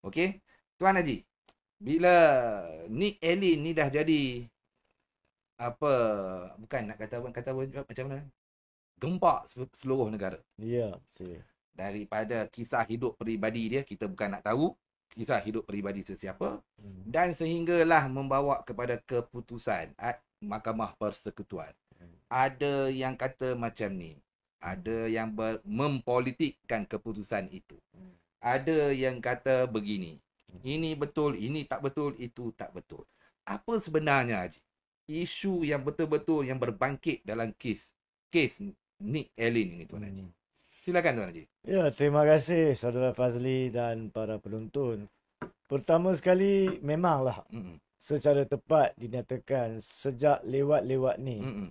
Okey. Tuan Haji, bila Nick Allen ni dah jadi apa, bukan nak kata apa macam mana? Gempak seluruh negara. Ya, saya. Daripada kisah hidup peribadi dia, kita bukan nak tahu kisah hidup peribadi sesiapa, Hmm. dan sehinggalah membawa kepada keputusan Mahkamah Persekutuan. Hmm. Ada yang kata macam ni. Ada yang mempolitikkan keputusan itu. Ada yang kata begini. Ini betul, ini tak betul, itu tak betul. Apa sebenarnya, Haji, isu yang betul-betul yang berbangkit dalam kes Nick Allen ini, Tuan Haji? Hmm. Silakan, Tuan Haji. Ya, terima kasih Saudara Fazli dan para penonton. Pertama sekali, memanglah Mm-mm. secara tepat dinyatakan sejak lewat-lewat ni, Mm-mm.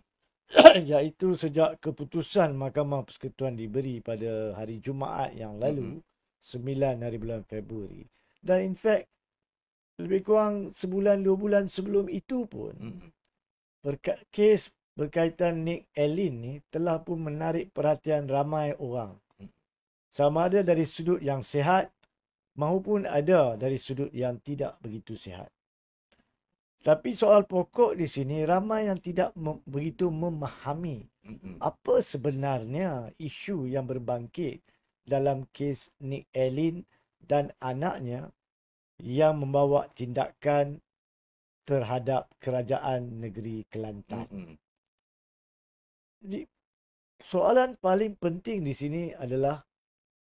iaitu sejak keputusan Mahkamah Persekutuan diberi pada hari Jumaat yang lalu, Mm-mm. 9 hari bulan Februari. Dan in fact, lebih kurang sebulan, 2 bulan sebelum itu pun, Mm-mm. kes berkaitan Nick Allen ni telah pun menarik perhatian ramai orang. Sama ada dari sudut yang sihat maupun ada dari sudut yang tidak begitu sihat. Tapi soal pokok di sini, ramai yang tidak begitu memahami apa sebenarnya isu yang berbangkit dalam kes Nick Allen dan anaknya yang membawa tindakan terhadap kerajaan negeri Kelantan. Jadi, soalan paling penting di sini adalah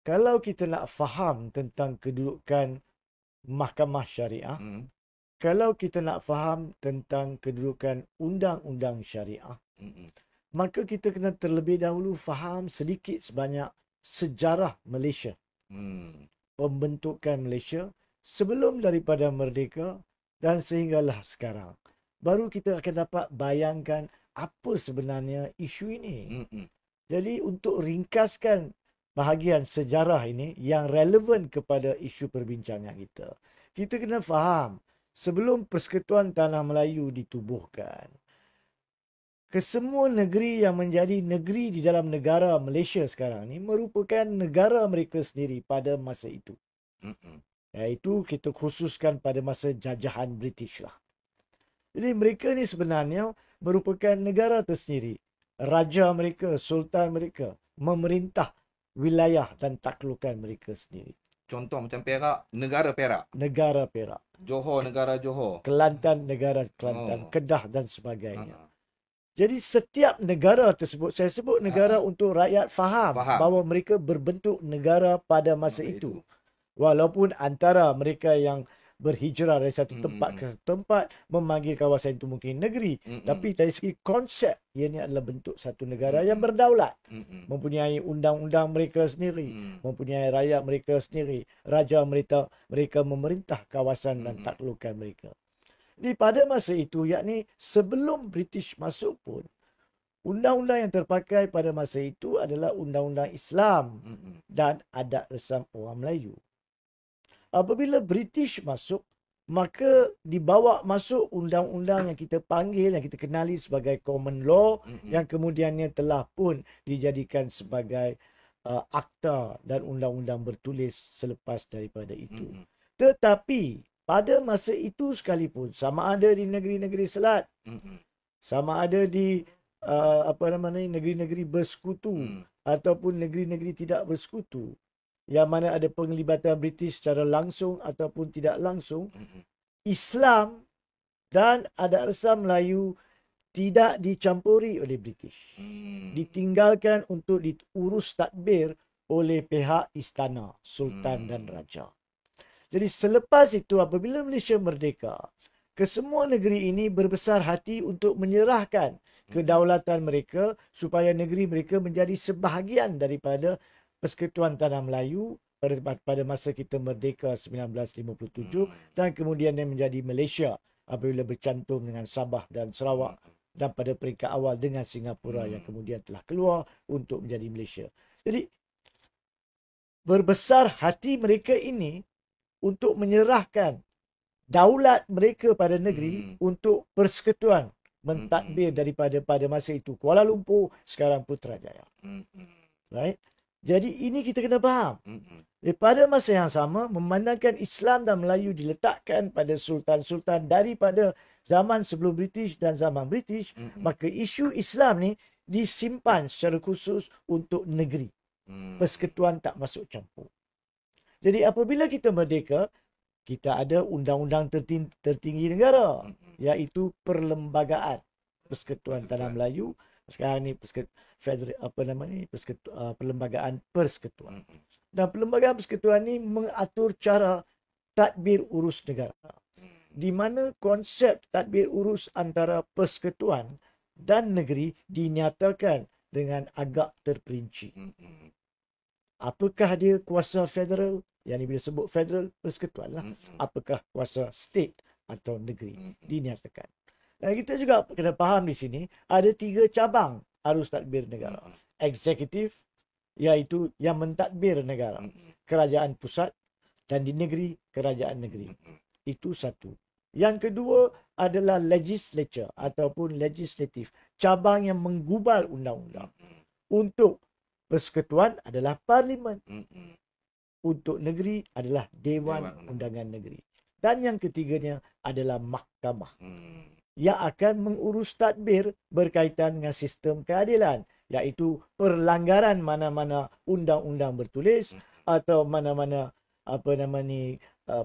kalau kita nak faham tentang kedudukan mahkamah syariah, kalau kita nak faham tentang kedudukan undang-undang syariah, maka kita kena terlebih dahulu faham sedikit sebanyak sejarah Malaysia. Pembentukan Malaysia sebelum daripada merdeka dan sehinggalah sekarang. Baru kita akan dapat bayangkan apa sebenarnya isu ini. Jadi untuk ringkaskan bahagian sejarah ini yang relevan kepada isu perbincangan kita, kita kena faham sebelum Persekutuan Tanah Melayu ditubuhkan, kesemua negeri yang menjadi negeri di dalam negara Malaysia sekarang ni merupakan negara mereka sendiri pada masa itu. Iaitu kita khususkan pada masa jajahan British lah. Jadi mereka ni sebenarnya merupakan negara tersendiri. Raja mereka, sultan mereka memerintah wilayah dan taklukan mereka sendiri. Contoh macam Perak, negara Perak. Negara Perak. Johor, negara Johor. Kelantan, negara Kelantan. Kedah dan sebagainya. Jadi setiap negara tersebut, saya sebut negara untuk rakyat faham bahawa mereka berbentuk negara pada masa itu. Walaupun antara mereka yang berhijrah dari satu tempat ke satu tempat memanggil kawasan itu mungkin negeri, tapi dari segi konsep ianya adalah bentuk satu negara yang berdaulat, mempunyai undang-undang mereka sendiri, mempunyai rakyat mereka sendiri, raja mereka memerintah kawasan dan taklukan mereka. Jadi pada masa itu, yakni sebelum British masuk pun, undang-undang yang terpakai pada masa itu adalah undang-undang Islam dan adat resam orang Melayu. Apabila British masuk, maka dibawa masuk undang-undang yang kita panggil, yang kita kenali sebagai common law, yang kemudiannya telah pun dijadikan sebagai akta dan undang-undang bertulis selepas daripada itu. Tetapi pada masa itu sekalipun, sama ada di negeri-negeri Selat, sama ada di negeri-negeri bersekutu ataupun negeri-negeri tidak bersekutu, yang mana ada penglibatan British secara langsung ataupun tidak langsung, Islam dan adat resam Melayu tidak dicampuri oleh British. Ditinggalkan untuk diurus tadbir oleh pihak istana, sultan dan raja. Jadi selepas itu, apabila Malaysia merdeka, kesemua negeri ini berbesar hati untuk menyerahkan kedaulatan mereka supaya negeri mereka menjadi sebahagian daripada Persekutuan Tanah Melayu pada masa kita merdeka 1957 dan kemudian dia menjadi Malaysia apabila bercantum dengan Sabah dan Sarawak dan pada peringkat awal dengan Singapura yang kemudian telah keluar untuk menjadi Malaysia. Jadi berbesar hati mereka ini untuk menyerahkan daulat mereka pada negeri untuk persekutuan mentadbir daripada pada masa itu Kuala Lumpur, sekarang Putrajaya. Right? Jadi ini kita kena faham. Pada masa yang sama, memandangkan Islam dan Melayu diletakkan pada sultan-sultan daripada zaman sebelum British dan zaman British, maka isu Islam ni disimpan secara khusus untuk negeri. Persekutuan tak masuk campur. Jadi apabila kita merdeka, kita ada undang-undang tertinggi negara, iaitu Perlembagaan Persekutuan Tanah Melayu. Sekarang ni Perlembagaan Persekutuan. Dan Perlembagaan Persekutuan ni mengatur cara tadbir urus negara. Di mana konsep tadbir urus antara persekutuan dan negeri dinyatakan dengan agak terperinci. Apakah dia kuasa federal? Yang ni bila sebut federal, persekutuan lah. Apakah kuasa state atau negeri? Dinyatakan. Dan kita juga kena faham di sini, ada 3 cabang arus tadbir negara. Eksekutif, iaitu yang mentadbir negara. Kerajaan pusat, dan di negeri, kerajaan negeri. Itu satu. Yang kedua adalah legislature ataupun legislatif. Cabang yang menggubal undang-undang. Untuk persekutuan adalah parlimen. Untuk negeri adalah Dewan Undangan Negeri. Dan yang ketiganya adalah mahkamah. Yang akan mengurus tadbir berkaitan dengan sistem keadilan, iaitu perlanggaran mana-mana undang-undang bertulis atau mana-mana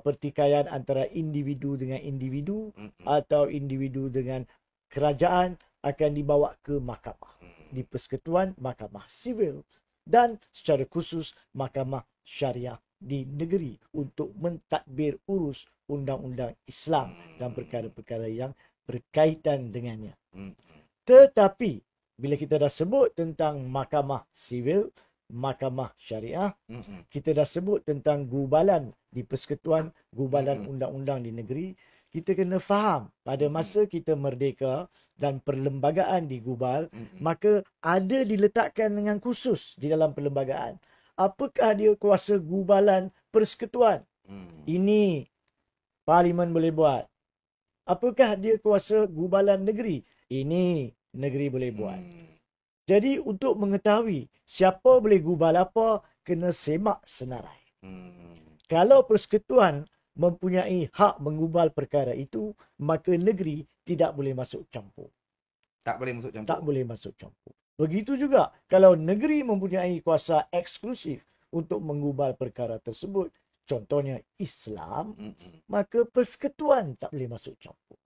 pertikaian antara individu dengan individu atau individu dengan kerajaan akan dibawa ke mahkamah. Di persekutuan, mahkamah sivil, dan secara khusus mahkamah syariah di negeri untuk mentadbir urus undang-undang Islam dan perkara-perkara yang berkaitan dengannya. Tetapi bila kita dah sebut tentang mahkamah sivil, mahkamah syariah, kita dah sebut tentang gubalan di persekutuan, gubalan undang-undang di negeri, kita kena faham pada masa kita merdeka dan perlembagaan digubal, maka ada diletakkan dengan khusus di dalam perlembagaan. Apakah dia kuasa gubalan persekutuan? Ini parlimen boleh buat. Apakah dia kuasa gubalan negeri? Ini negeri boleh buat. Jadi untuk mengetahui siapa boleh gubal apa, kena semak senarai. Kalau persekutuan mempunyai hak menggubal perkara itu, maka negeri tidak boleh masuk campur. Tak boleh masuk campur. Tak boleh masuk campur. Begitu juga kalau negeri mempunyai kuasa eksklusif untuk menggubal perkara tersebut, contohnya Islam, maka persekutuan tak boleh masuk campur.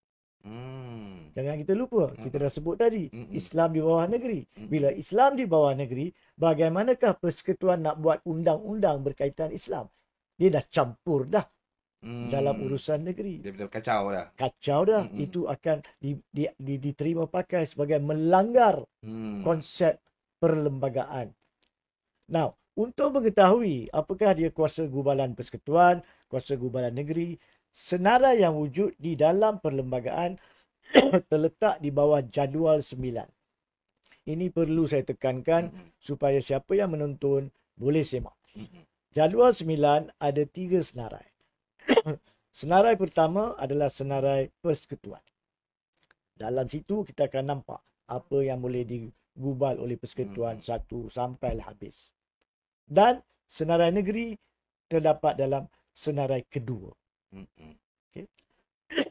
Jangan kita lupa, kita dah sebut tadi, Islam di bawah negeri. Bila Islam di bawah negeri, bagaimanakah persekutuan nak buat undang-undang berkaitan Islam? Dia dah campur dah dalam urusan negeri. Dia dah kacau dah. Kacau dah. Itu akan diterima pakai sebagai melanggar konsep perlembagaan. Now, untuk mengetahui apakah dia kuasa gubalan persekutuan, kuasa gubalan negeri, senarai yang wujud di dalam perlembagaan terletak di bawah jadual 9. Ini perlu saya tekankan supaya siapa yang menonton boleh semak. Jadual 9 ada 3 senarai. Senarai pertama adalah senarai persekutuan. Dalam situ kita akan nampak apa yang boleh digubal oleh persekutuan satu sampai habis. Dan senarai negeri terdapat dalam senarai kedua. Okay.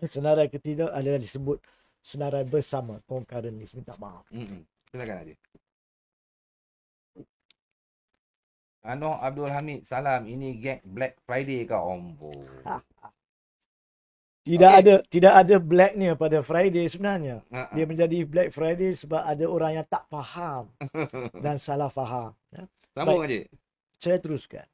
Senarai ketiga adalah disebut senarai bersama, concurrently. Minta maaf. Silakan Haji. Anwar Abdul Hamid, salam. Ini gag Black Friday ke Ombo? Tidak ada blacknya pada Friday sebenarnya. Dia menjadi Black Friday sebab ada orang yang tak faham dan salah faham. Sambung Haji. Saya teruskan.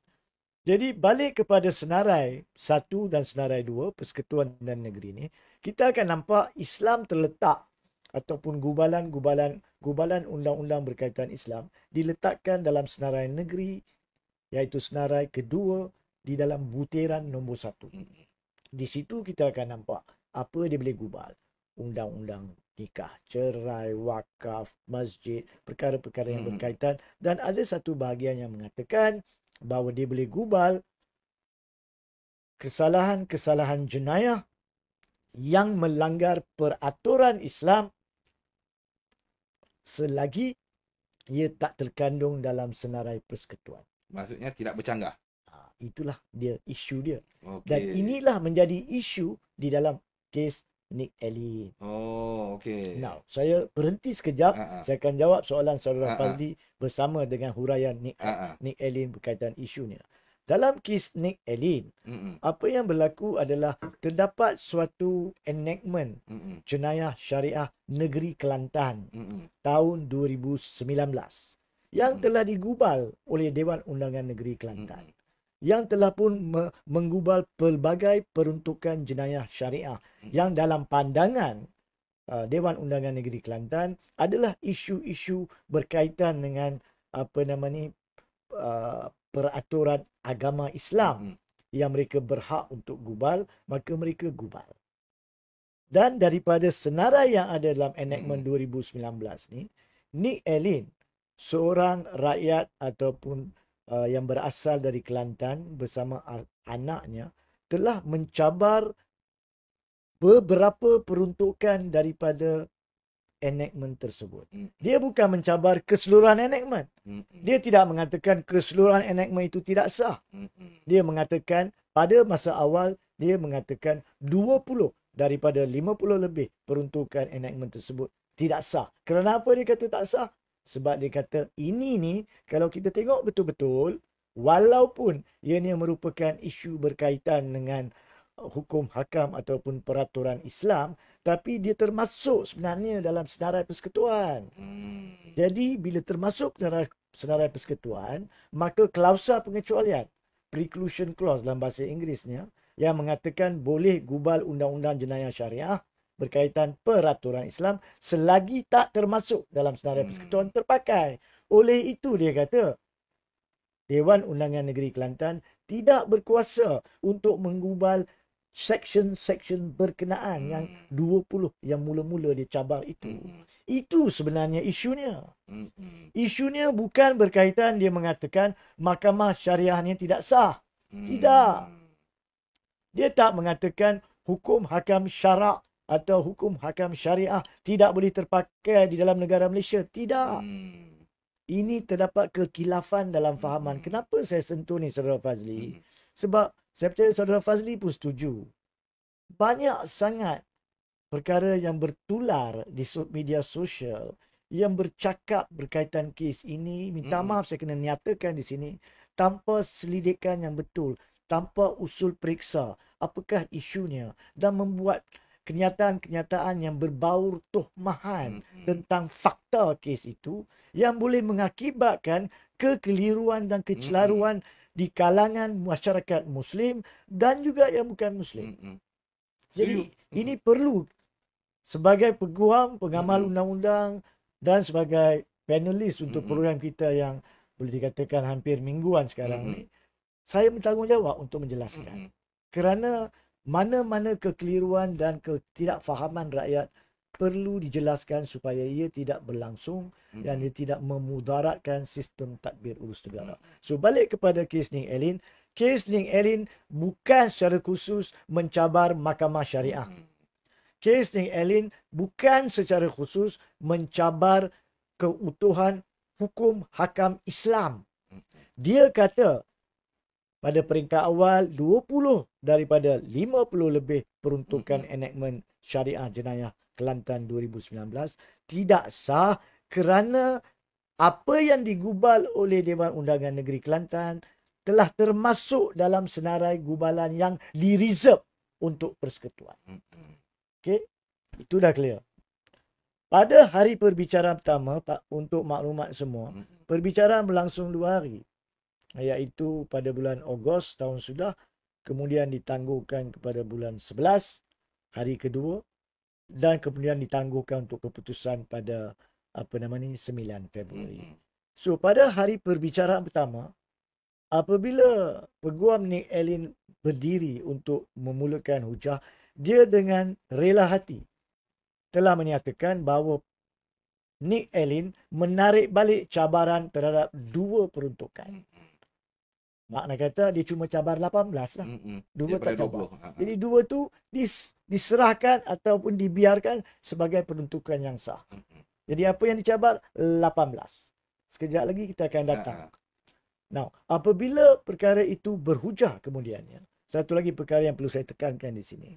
Jadi balik kepada senarai 1 dan senarai 2, persekutuan dan negeri ni, kita akan nampak Islam terletak ataupun gubalan undang-undang berkaitan Islam diletakkan dalam senarai negeri, iaitu senarai kedua di dalam butiran nombor 1. Di situ kita akan nampak apa dia boleh gubal. Undang-undang nikah, cerai, wakaf, masjid, perkara-perkara yang berkaitan. Dan ada satu bahagian yang mengatakan bahawa dia boleh gubal kesalahan-kesalahan jenayah yang melanggar peraturan Islam selagi ia tak terkandung dalam senarai persekutuan. Maksudnya tidak bercanggah. Itulah dia isu dia. Okay. Dan inilah menjadi isu di dalam kes Nick Allen. Oh, okey. Now, saya berhenti sekejap. Saya akan jawab soalan saudara Fazli bersama dengan huraian Nick Allen berkaitan isunya. Dalam kes Nick Allen, apa yang berlaku adalah terdapat suatu enactment jenayah syariah negeri Kelantan tahun 2019 yang telah digubal oleh Dewan Undangan Negeri Kelantan. Yang telah pun menggubal pelbagai peruntukan jenayah syariah yang dalam pandangan Dewan Undangan Negeri Kelantan adalah isu-isu berkaitan dengan peraturan agama Islam yang mereka berhak untuk gubal, maka mereka gubal. Dan daripada senarai yang ada dalam enactment 2019 ni, Nick Allen, seorang rakyat ataupun yang berasal dari Kelantan bersama anaknya, telah mencabar beberapa peruntukan daripada enactment tersebut. Dia bukan mencabar keseluruhan enactment. Dia tidak mengatakan keseluruhan enactment itu tidak sah. Dia mengatakan pada masa awal, dia mengatakan 20 daripada 50 lebih peruntukan enactment tersebut tidak sah. Kerana apa dia kata tak sah? Sebab dia kata ini ni kalau kita tengok betul-betul, walaupun ianya merupakan isu berkaitan dengan hukum hakam ataupun peraturan Islam, tapi dia termasuk sebenarnya dalam senarai persekutuan. Jadi bila termasuk senarai persekutuan, maka klausa pengecualian, preclusion clause dalam bahasa Inggerisnya, yang mengatakan boleh gubal undang-undang jenayah syariah berkaitan peraturan Islam selagi tak termasuk dalam senarai persekutuan terpakai. Oleh itu dia kata Dewan Undangan Negeri Kelantan tidak berkuasa untuk menggubal section-section berkenaan yang 20 yang mula-mula dia cabar itu. Itu sebenarnya isunya. Isunya bukan berkaitan dia mengatakan mahkamah syariahnya tidak sah. Tidak. Dia tak mengatakan hukum hakam syarak atau hukum hakam syariah tidak boleh terpakai di dalam negara Malaysia. Tidak. Ini terdapat kekilafan dalam fahaman. Kenapa saya sentuh ni saudara Fazli? Sebab saya percaya saudara Fazli pun setuju. Banyak sangat perkara yang bertular di media sosial yang bercakap berkaitan kes ini. Minta maaf saya kena nyatakan di sini. Tanpa selidikan yang betul. Tanpa usul periksa. Apakah isunya. Dan membuat kenyataan-kenyataan yang berbaur tuhmahan tentang fakta kes itu. Yang boleh mengakibatkan kekeliruan dan kecelaruan di kalangan masyarakat Muslim dan juga yang bukan Muslim. Jadi ini perlu sebagai peguam, pengamal undang-undang dan sebagai panelis untuk program kita yang boleh dikatakan hampir mingguan sekarang ni, saya bertanggungjawab untuk menjelaskan. Kerana mana-mana kekeliruan dan ketidakfahaman rakyat perlu dijelaskan supaya ia tidak berlangsung dan ia tidak memudaratkan sistem tadbir urus negara. So balik kepada kes Nick Allen. Kes Nick Allen bukan secara khusus mencabar mahkamah syariah. Kes Nick Allen bukan secara khusus mencabar keutuhan hukum hakam Islam. Dia kata pada peringkat awal 20 daripada 50 lebih peruntukan enactment syariah jenayah Kelantan 2019 tidak sah kerana apa yang digubal oleh Dewan Undangan Negeri Kelantan telah termasuk dalam senarai gubalan yang direserve untuk persekutuan. Okey, itu dah clear. Pada hari perbicaraan pertama, untuk maklumat semua, perbicaraan berlangsung 2 hari. Iaitu pada bulan Ogos tahun sudah, kemudian ditangguhkan kepada bulan 11, hari kedua, dan kemudian ditangguhkan untuk keputusan pada 9 Februari. So pada hari perbicaraan pertama, apabila peguam Nick Allen berdiri untuk memulakan hujah, dia dengan rela hati telah menyatakan bahawa Nick Allen menarik balik cabaran terhadap 2 peruntukan. Makna kata dia cuma cabar 18 lah. 2 tak cabar. Jadi 2 tu diserahkan ataupun dibiarkan sebagai peruntukan yang sah. Jadi apa yang dicabar? 18. Sekejap lagi kita akan datang. Now, apabila perkara itu berhujah kemudiannya, satu lagi perkara yang perlu saya tekankan di sini.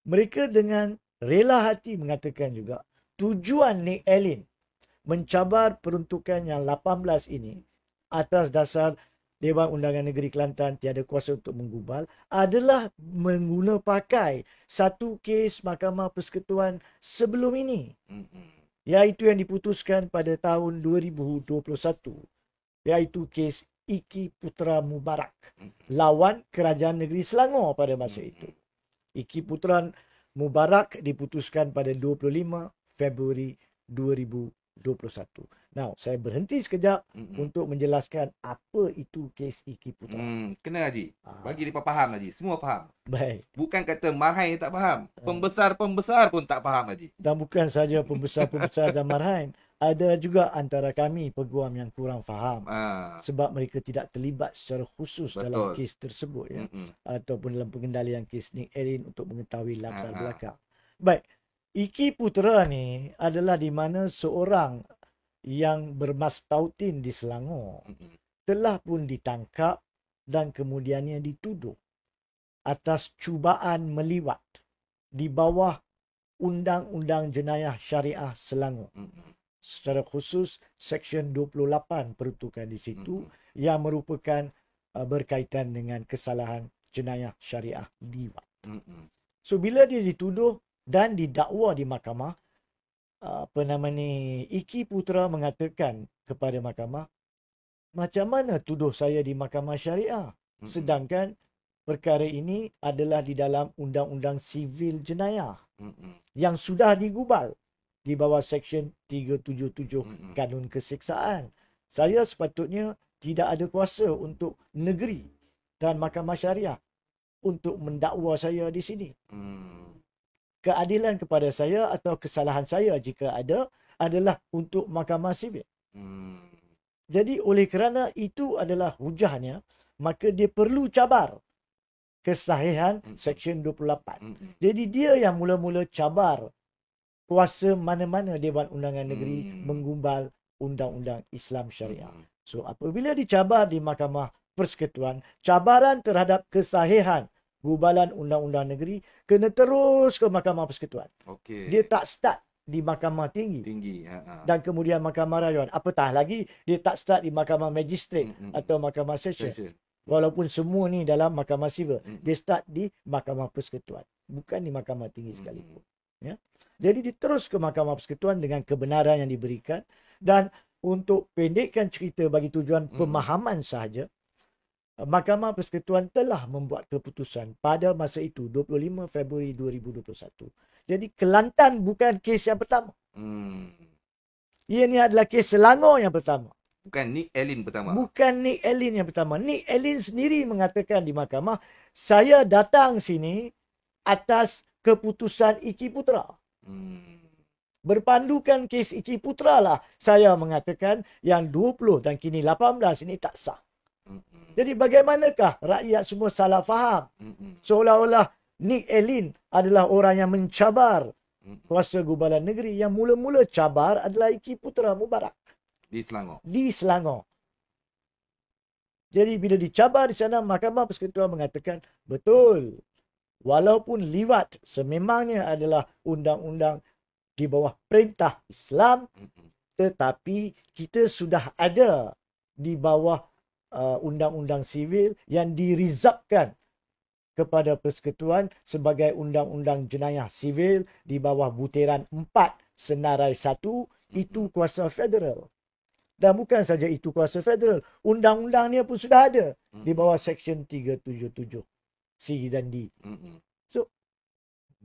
Mereka dengan rela hati mengatakan juga, tujuan Nick Allen mencabar peruntukan yang 18 ini atas dasar Dewan Undangan Negeri Kelantan tiada kuasa untuk menggubal adalah mengguna pakai satu kes Mahkamah Persekutuan sebelum ini. Iaitu yang diputuskan pada tahun 2021. Iaitu kes Iki Putra Mubarak lawan Kerajaan Negeri Selangor pada masa itu. Iki Putra Mubarak diputuskan pada 25 Februari 2021. Now, saya berhenti sekejap untuk menjelaskan apa itu kes Iki Putra. Kena Haji. Bagi mereka faham Haji. Semua faham. Baik. Bukan kata Marhain tak faham. Pembesar-pembesar pun tak faham Haji. Dan bukan saja pembesar-pembesar dan Marhain. Ada juga antara kami peguam yang kurang faham. Sebab mereka tidak terlibat secara khusus dalam kes tersebut. Ya. Ataupun dalam pengendalian kes Nick Allen untuk mengetahui latar belakang. Baik. Iki Putra ni adalah di mana seorang yang bermastautin di Selangor telah pun ditangkap dan kemudiannya dituduh atas cubaan meliwat di bawah Undang-Undang Jenayah Syariah Selangor. Secara khusus Seksyen 28 peruntukan di situ yang merupakan berkaitan dengan kesalahan jenayah syariah liwat. So bila dia dituduh dan didakwa di mahkamah, Iki Putra mengatakan kepada mahkamah, macam mana tuduh saya di mahkamah syariah? Sedangkan perkara ini adalah di dalam Undang-Undang Sivil Jenayah yang sudah digubal di bawah Seksyen 377 Kanun Keseksaan. Saya sepatutnya tidak ada kuasa untuk negeri dan mahkamah syariah untuk mendakwa saya di sini. Keadilan kepada saya atau kesalahan saya jika ada adalah untuk mahkamah sivil. Jadi oleh kerana itu adalah hujahnya, maka dia perlu cabar kesahihan Seksyen 28. Jadi dia yang mula-mula cabar kuasa mana-mana Dewan Undangan Negeri menggumbal Undang-Undang Islam Syariah. So apabila dicabar di Mahkamah Persekutuan, cabaran terhadap kesahihan gubalan Undang-Undang Negeri kena terus ke Mahkamah Persekutuan. Dia tak start di Mahkamah Tinggi. Dan kemudian Mahkamah Rayuan. Apatah lagi dia tak start di Mahkamah Magistrate atau Mahkamah Session. Walaupun semua ni dalam Mahkamah Sivil, dia start di Mahkamah Persekutuan, bukan di Mahkamah Tinggi sekalipun. Ya. Jadi diterus ke Mahkamah Persekutuan dengan kebenaran yang diberikan. Dan untuk pendekkan cerita bagi tujuan pemahaman sahaja, Mahkamah Persekutuan telah membuat keputusan pada masa itu 25 Februari 2021. Jadi Kelantan bukan kes yang pertama. Ini adalah kes Selangor yang pertama. Bukan Nick Allen pertama. Bukan Nick Allen yang pertama. Nick Allen sendiri mengatakan di mahkamah, saya datang sini atas keputusan Iki Putra. Berpandukan kes Iki Putra lah saya mengatakan yang 20 dan kini 18 ini tak sah. Jadi bagaimanakah rakyat semua salah faham? Seolah-olah Nick Allen adalah orang yang mencabar kuasa gubalan negeri. Yang mula-mula cabar adalah Iki Putra Mubarak. Di Selangor. Jadi bila dicabar di sana, Mahkamah Persekutuan mengatakan, betul. Walaupun liwat sememangnya adalah undang-undang di bawah perintah Islam, tetapi kita sudah ada di bawah undang-undang sivil yang dirizabkan kepada Persekutuan sebagai undang-undang jenayah sivil di bawah butiran 4 senarai 1, itu kuasa federal. Dan bukan saja itu kuasa federal, undang-undangnya pun sudah ada di bawah Seksyen 377 C dan D. So,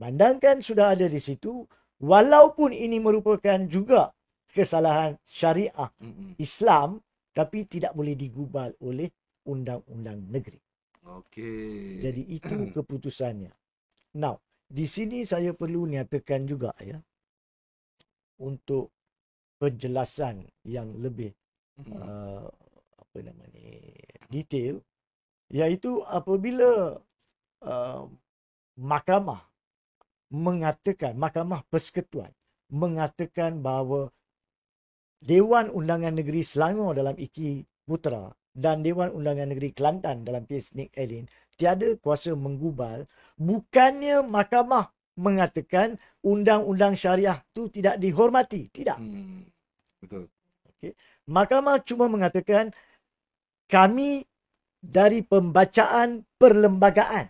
bandangkan sudah ada di situ, walaupun ini merupakan juga kesalahan syariah Islam, tapi tidak boleh digubal oleh undang-undang negeri. Jadi itu keputusannya. Now, di sini saya perlu nyatakan juga ya, untuk penjelasan yang lebih detail, iaitu apabila mahkamah mengatakan, Mahkamah Persekutuan mengatakan bahawa Dewan Undangan Negeri Selangor dalam Iki Putra dan Dewan Undangan Negeri Kelantan dalam kes Nick Allen tiada kuasa menggubal, bukannya mahkamah mengatakan undang-undang syariah itu tidak dihormati. Tidak. Betul. Okay. Mahkamah cuma mengatakan kami dari pembacaan perlembagaan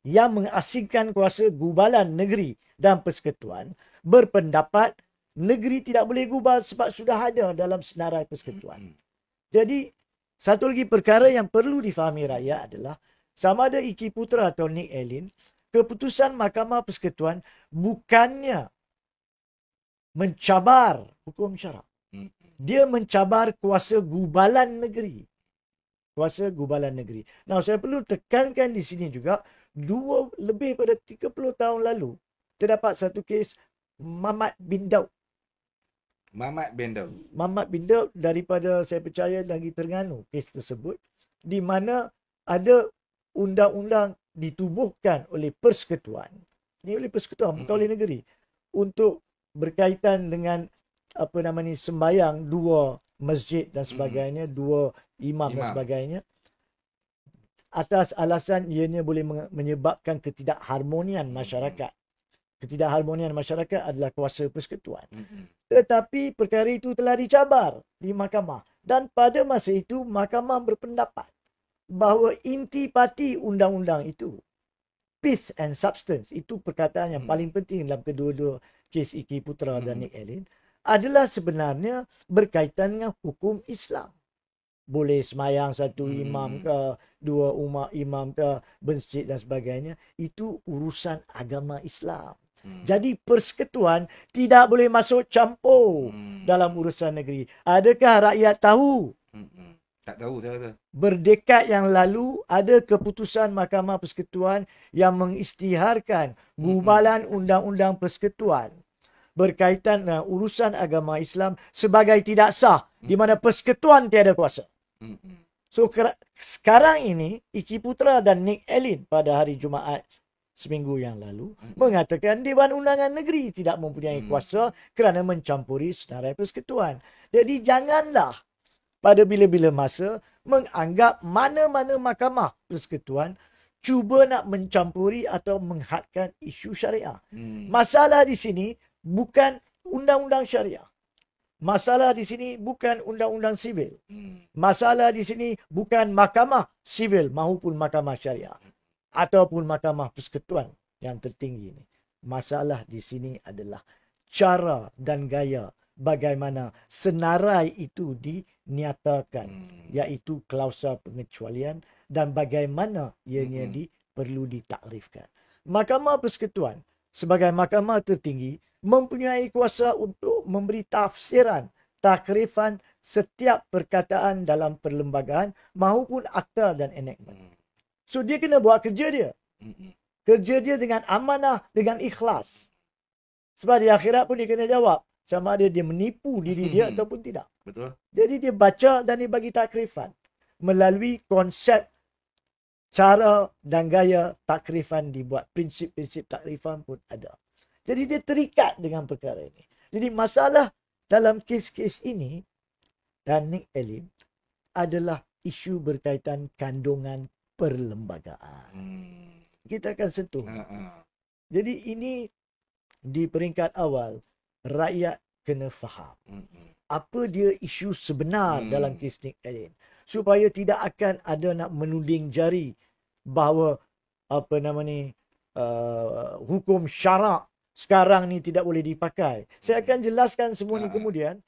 yang mengasingkan kuasa gubalan negeri dan persekutuan berpendapat negeri tidak boleh gubal sebab sudah ada dalam senarai persekutuan. Jadi, satu lagi perkara yang perlu difahami rakyat adalah sama ada Iki Putra atau Nick Allen, keputusan Mahkamah Persekutuan bukannya mencabar hukum syarak. Dia mencabar kuasa gubalan negeri. Kuasa gubalan negeri. Nah, saya perlu tekankan di sini juga, lebih pada 30 tahun lalu, terdapat satu kes Mamat bin Daud. Mamat bin Daud. Mamat bin Daud daripada, saya percaya, lagi Terengganu kes tersebut, di mana ada undang-undang ditubuhkan oleh persekutuan. Ini oleh persekutuan, bukan oleh negeri. Untuk berkaitan dengan sembahyang dua masjid dan sebagainya, dua imam dan sebagainya. Atas alasan ianya boleh menyebabkan ketidakharmonian masyarakat. Ketidakharmonian masyarakat adalah kuasa persekutuan. Tetapi perkara itu telah dicabar di mahkamah. Dan pada masa itu, mahkamah berpendapat bahawa intipati undang-undang itu, peace and substance, itu perkataan yang paling penting dalam kedua-dua kes Iki Putra dan Nick Allen, adalah sebenarnya berkaitan dengan hukum Islam. Boleh semayang satu imam ke, dua imam ke, masjid dan sebagainya. Itu urusan agama Islam. Jadi persekutuan tidak boleh masuk campur dalam urusan negeri. Adakah rakyat tahu? Tak tahu saya rasa. Berdekad yang lalu ada keputusan Mahkamah Persekutuan yang mengisytiharkan gubalan undang-undang persekutuan berkaitan dengan urusan agama Islam sebagai tidak sah, di mana persekutuan tiada kuasa. So sekarang ini Iki Putra dan Nick Allen pada hari Jumaat seminggu yang lalu mengatakan Dewan Undangan Negeri tidak mempunyai kuasa kerana mencampuri senarai persekutuan. Jadi janganlah pada bila-bila masa menganggap mana-mana mahkamah persekutuan cuba nak mencampuri atau menghadkan isu syariah. Masalah di sini bukan undang-undang syariah. Masalah di sini bukan undang-undang sivil. Masalah di sini bukan mahkamah sivil maupun mahkamah syariah ataupun mahkamah persekutuan yang tertinggi ini. Masalah di sini adalah cara dan gaya bagaimana senarai itu dinyatakan, iaitu klausa pengecualian, dan bagaimana ianya perlu ditakrifkan. Mahkamah Persekutuan sebagai mahkamah tertinggi mempunyai kuasa untuk memberi tafsiran, takrifan setiap perkataan dalam perlembagaan maupun akta dan enactment. So dia kena buat kerja dia. Kerja dia dengan amanah, dengan ikhlas. Sebab di akhirat pun dia kena jawab sama ada dia menipu diri dia ataupun tidak. Betul. Jadi dia baca dan dia bagi takrifan melalui konsep, cara dan gaya takrifan dibuat. Prinsip-prinsip takrifan pun ada. Jadi dia terikat dengan perkara ini. Jadi masalah dalam kes-kes ini dan Nick Allen adalah isu berkaitan kandungan perlembagaan. Kita akan sentuh. Jadi ini di peringkat awal, rakyat kena faham apa dia isu sebenar dalam kes Nick Allen, supaya tidak akan ada nak menuding jari bahawa hukum syarak sekarang ni tidak boleh dipakai. Saya akan jelaskan semua ni kemudian.